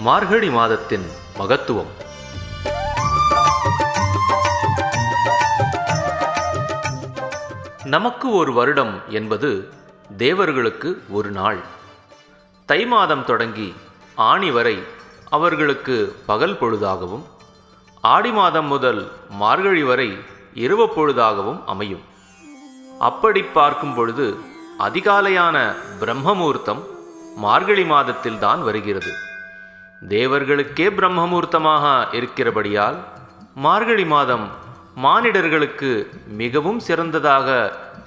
மார்கழி மாதத்தின் மகத்துவம். நமக்கு ஒரு வருடம் என்பது தேவர்களுக்கு ஒரு நாள். தை மாதம் தொடங்கி ஆனி வரை அவர்களுக்கு பகல் பொழுதாகவும், ஆடி மாதம் முதல் மார்கழி வரை இரவு பொழுதாகவும் அமையும். அப்படி பார்க்கும் பொழுது அதிகாலையான பிரம்மமுகூர்த்தம் மார்கழி மாதத்தில்தான் வருகிறது. தேவர்களுக்கே பிரம்மமுகூர்த்தமாக இருக்கிறபடியால் மார்கழி மாதம் மானிடர்களுக்கு மிகவும் சிறந்ததாக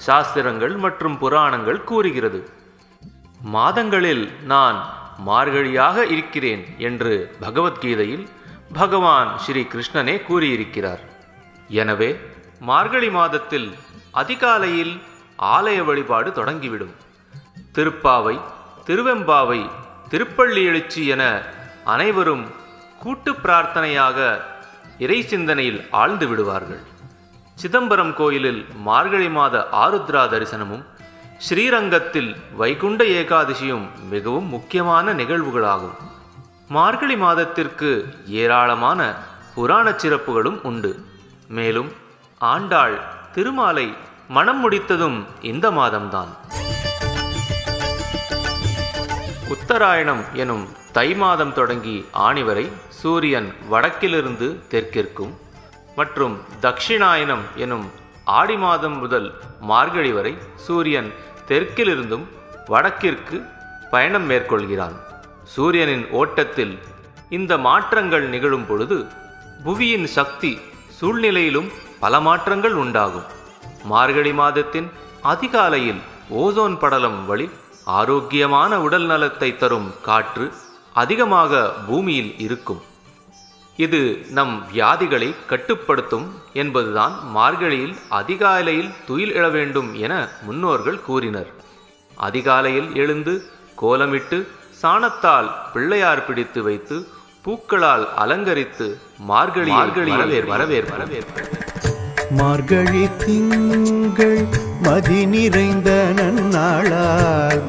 சாஸ்திரங்கள் மற்றும் புராணங்கள் கூறுகிறது. மாதங்களில் நான் மார்கழியாக இருக்கிறேன் என்று பகவத்கீதையில் பகவான் ஸ்ரீ கிருஷ்ணனே கூறியிருக்கிறார். எனவே மார்கழி மாதத்தில் அதிகாலையில் ஆலய வழிபாடு தொடங்கிவிடும். திருப்பாவை, திருவெம்பாவை, திருப்பள்ளி எழுச்சி என அனைவரும் கூட்டு பிரார்த்தனையாக இறை சிந்தனையில் ஆழ்ந்து விடுவார்கள். சிதம்பரம் கோயிலில் மார்கழி மாத ஆருத்ரா தரிசனமும், ஸ்ரீரங்கத்தில் வைகுண்ட ஏகாதசியும் மிகவும் முக்கியமான நிகழ்வுகளாகும். மார்கழி மாதத்திற்கு ஏராளமான புராண சிறப்புகளும் உண்டு. மேலும் ஆண்டாள் திருமாலை மணம் முடித்ததும் இந்த மாதம்தான். உத்தராயணம் எனும் தை மாதம் தொடங்கி ஆனி வரை சூரியன் வடக்கிலிருந்து தெற்கிற்கும், மற்றும் தக்ஷிணாயனம் எனும் ஆடி மாதம் முதல் மார்கழி வரை சூரியன் தெற்கிலிருந்தும் வடக்கிற்கு பயணம் மேற்கொள்கிறான். சூரியனின் ஓட்டத்தில் இந்த மாற்றங்கள் நிகழும் பொழுது புவியின் சக்தி சூழ்நிலையிலும் பல மாற்றங்கள் உண்டாகும். மார்கழி மாதத்தின் அதிகாலையில் ஓசோன் படலம் வழி ஆரோக்கியமான உடல் நலத்தை தரும் காற்று அதிகமாக பூமியில் இருக்கும். இது நம் வியாதிகளை கட்டுப்படுத்தும் என்பதுதான் மார்கழியில் அதிகாலையில் துயில் எழ வேண்டும் என முன்னோர்கள் கூறினர். அதிகாலையில் எழுந்து கோலமிட்டு சாணத்தால் பிள்ளையார் பிடித்து வைத்து பூக்களால் அலங்கரித்து மார்கழியில் வரவேற்பு. மார்கழி திங்கள் மதி நிறைந்த நன்னாளால்